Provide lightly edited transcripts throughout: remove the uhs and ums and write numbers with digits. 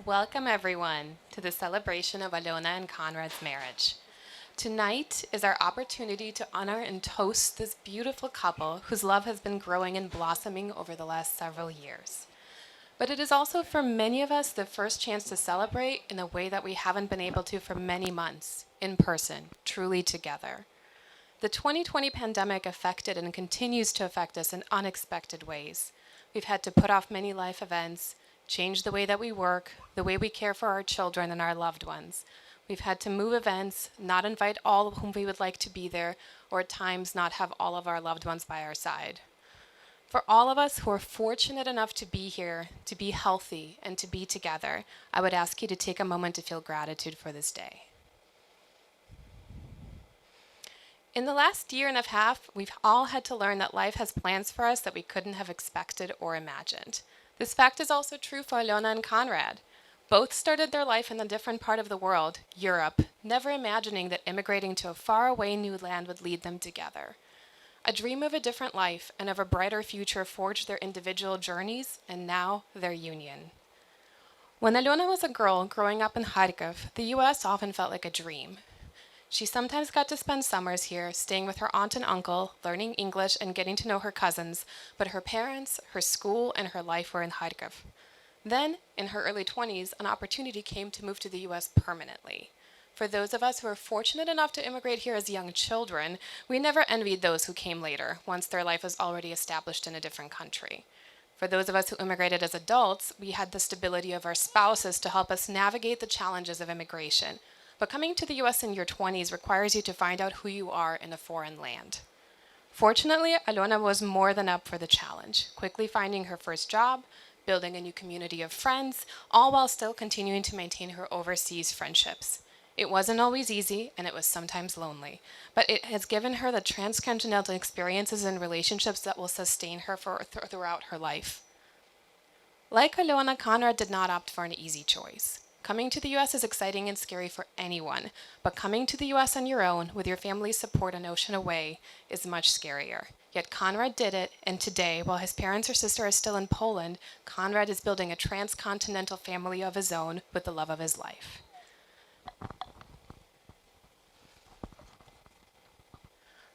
Welcome, everyone, to the celebration of Alena and Konrad's marriage. Tonight is our opportunity to honor and toast this beautiful couple whose love has been growing and blossoming over the last several years. But it is also for many of us the first chance to celebrate in a way that we haven't been able to for many months, in person, truly together. The 2020 pandemic affected and continues to affect us in unexpected ways. We've had to put off many life events, change the way that we work, the way we care for our children and our loved ones. We've had to move events, not invite all of whom we would like to be there, or at times not have all of our loved ones by our side. For all of us who are fortunate enough to be here, to be healthy, and to be together, I would ask you to take a moment to feel gratitude for this day. In the last year and a half, we've all had to learn that life has plans for us that we couldn't have expected or imagined. This fact is also true for Alena and Konrad. Both started their life in a different part of the world, Europe, never imagining that immigrating to a faraway new land would lead them together. A dream of a different life and of a brighter future forged their individual journeys and now their union. When Alena was a girl growing up in Kharkiv, the US often felt like a dream. She sometimes got to spend summers here, staying with her aunt and uncle, learning English and getting to know her cousins, but her parents, her school, and her life were in Kharkiv. Then, in her early 20s, an opportunity came to move to the US permanently. For those of us who were fortunate enough to immigrate here as young children, we never envied those who came later, once their life was already established in a different country. For those of us who immigrated as adults, we had the stability of our spouses to help us navigate the challenges of immigration. But coming to the US in your 20s requires you to find out who you are in a foreign land. Fortunately, Alena was more than up for the challenge, quickly finding her first job, building a new community of friends, all while still continuing to maintain her overseas friendships. It wasn't always easy, and it was sometimes lonely, but it has given her the transcontinental experiences and relationships that will sustain her throughout her life. Like Alena, Konrad did not opt for an easy choice. Coming to the US is exciting and scary for anyone, but coming to the US on your own, with your family's support an ocean away, is much scarier. Yet Konrad did it, and today, while his parents or sister are still in Poland, Konrad is building a transcontinental family of his own with the love of his life.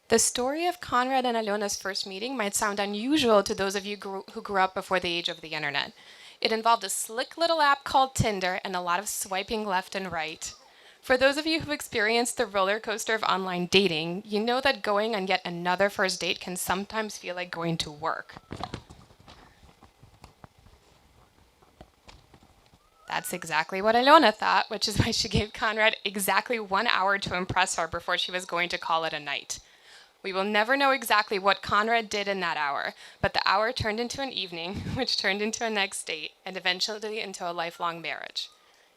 The story of Konrad and Alena's first meeting might sound unusual to those of you who grew up before the age of the internet. It involved a slick little app called Tinder and a lot of swiping left and right. For those of you who've experienced the roller coaster of online dating, you know that going on yet another first date can sometimes feel like going to work. That's exactly what Alena thought, which is why she gave Konrad exactly 1 hour to impress her before she was going to call it a night. We will never know exactly what Konrad did in that hour, but the hour turned into an evening, which turned into a next date, and eventually into a lifelong marriage.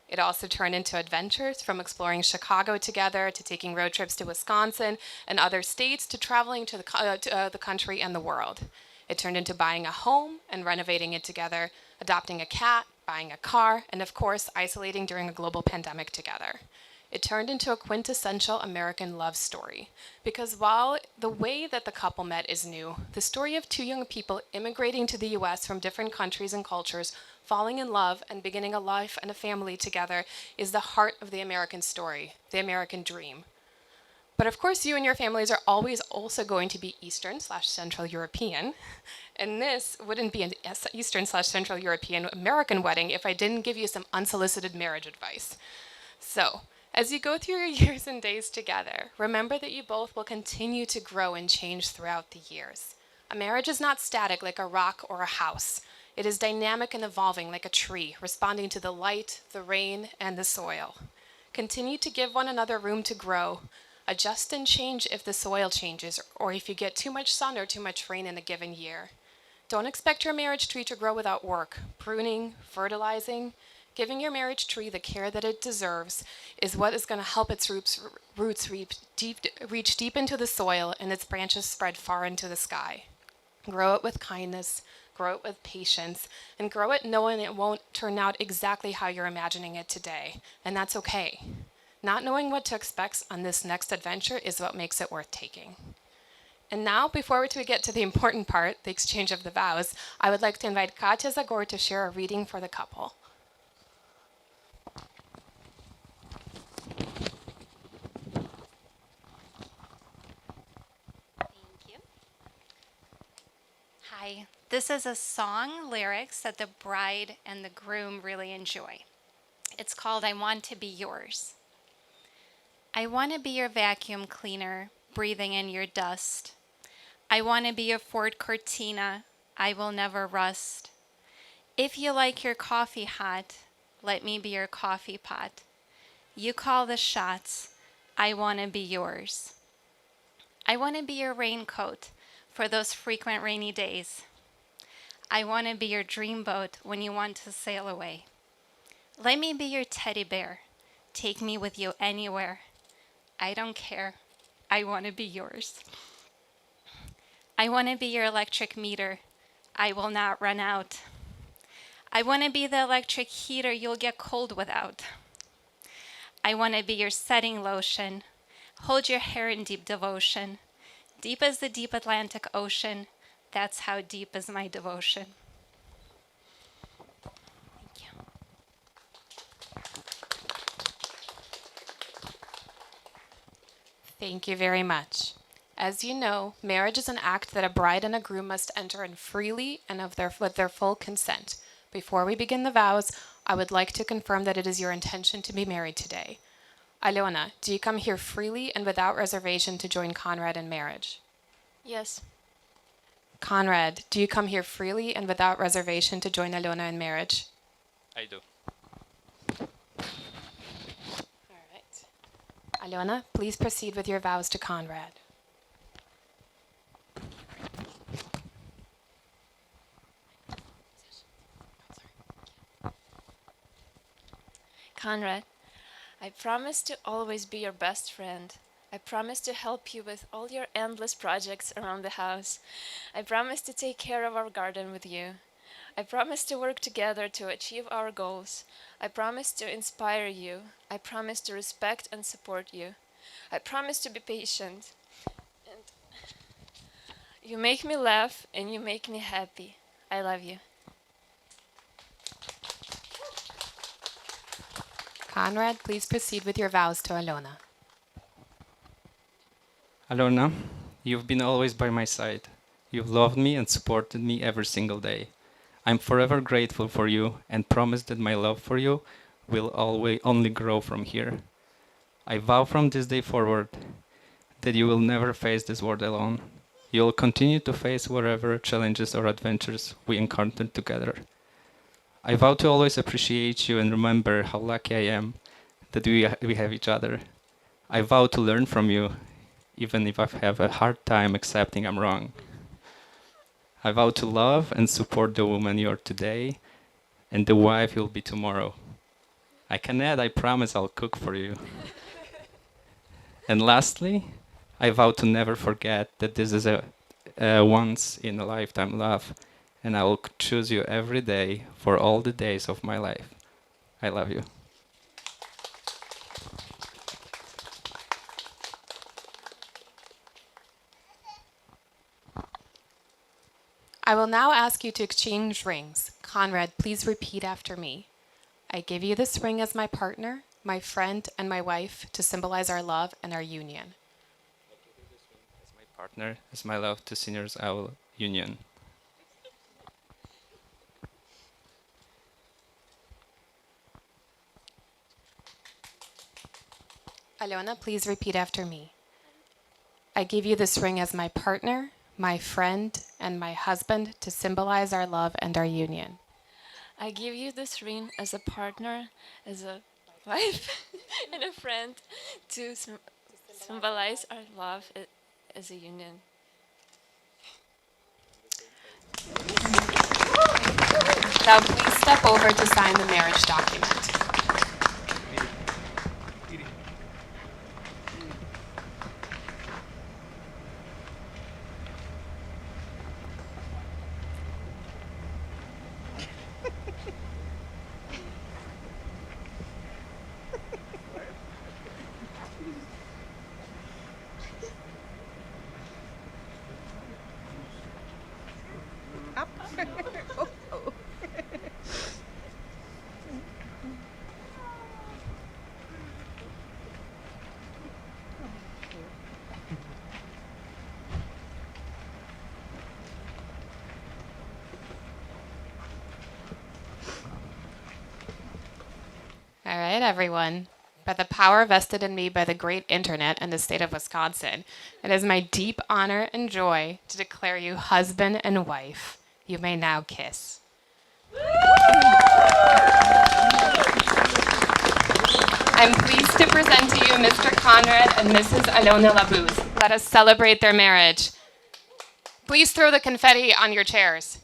It also turned into adventures, from exploring Chicago together to taking road trips to Wisconsin and other states to traveling to the country and the world. It turned into buying a home and renovating it together, adopting a cat, buying a car, and of course, isolating during a global pandemic together. It turned into a quintessential American love story. Because while the way that the couple met is new, the story of two young people immigrating to the US from different countries and cultures, falling in love and beginning a life and a family together is the heart of the American story, the American dream. But of course, you and your families are always also going to be Eastern/Central European. And this wouldn't be an Eastern/Central European American wedding if I didn't give you some unsolicited marriage advice. So, as you go through your years and days together, remember that you both will continue to grow and change throughout the years. A marriage is not static like a rock or a house. It is dynamic and evolving like a tree, responding to the light, the rain, and the soil. Continue to give one another room to grow. Adjust and change if the soil changes or if you get too much sun or too much rain in a given year. Don't expect your marriage tree to grow without work, pruning, fertilizing. Giving your marriage tree the care that it deserves is what is going to help its roots reach deep into the soil and its branches spread far into the sky. Grow it with kindness, grow it with patience, and grow it knowing it won't turn out exactly how you're imagining it today, and that's okay. Not knowing what to expect on this next adventure is what makes it worth taking. And now, before we get to the important part, the exchange of the vows, I would like to invite Katya Zagor to share a reading for the couple. Thank you. Hi. This is a song lyrics that the bride and the groom really enjoy. It's called I Want to Be Yours. I want to be your vacuum cleaner, breathing in your dust. I want to be your Ford Cortina, I will never rust. If you like your coffee hot, let me be your coffee pot. You call the shots, I want to be yours. I want to be your raincoat for those frequent rainy days. I want to be your dreamboat when you want to sail away. Let me be your teddy bear. Take me with you anywhere. I don't care. I want to be yours. I want to be your electric meter. I will not run out. I want to be the electric heater you'll get cold without. I want to be your setting lotion. Hold your hair in deep devotion. Deep as the deep Atlantic Ocean. That's how deep is my devotion. Thank you. Thank you very much. As you know, marriage is an act that a bride and a groom must enter in freely and with their full consent. Before we begin the vows, I would like to confirm that it is your intention to be married today. Alena, do you come here freely and without reservation to join Konrad in marriage? Yes. Konrad, do you come here freely and without reservation to join Alena in marriage? I do. All right. Alena, please proceed with your vows to Konrad. Konrad, I promise to always be your best friend. I promise to help you with all your endless projects around the house. I promise to take care of our garden with you. I promise to work together to achieve our goals. I promise to inspire you. I promise to respect and support you. I promise to be patient. And you make me laugh and you make me happy. I love you. Konrad, please proceed with your vows to Alena. Alona, you've been always by my side. You've loved me and supported me every single day. I'm forever grateful for you and promise that my love for you will always only grow from here. I vow from this day forward that you will never face this world alone. You'll continue to face whatever challenges or adventures we encounter together. I vow to always appreciate you and remember how lucky I am that we have each other. I vow to learn from you, even if I have a hard time accepting I'm wrong. I vow to love and support the woman you are today and the wife you'll be tomorrow. I can add, I promise I'll cook for you. And lastly, I vow to never forget that this is a once in a lifetime love, and I will choose you every day for all the days of my life. I love you. I will now ask you to exchange rings. Konrad, please repeat after me. I give you this ring as my partner, my friend, and my wife to symbolize our love and our union. As my partner, as my love to sinners, our union. Alena, please repeat after me. I give you this ring as my partner, my friend, and my husband to symbolize our love and our union. I give you this ring as a partner, as a wife, and a friend to symbolize our love as a union. Now please step over to sign the marriage document. All right, everyone. By the power vested in me by the great internet and the state of Wisconsin, it is my deep honor and joy to declare you husband and wife. You may now kiss. I'm pleased to present to you Mr. Konrad and Mrs. Alena Labuz. Let us celebrate their marriage. Please throw the confetti on your chairs.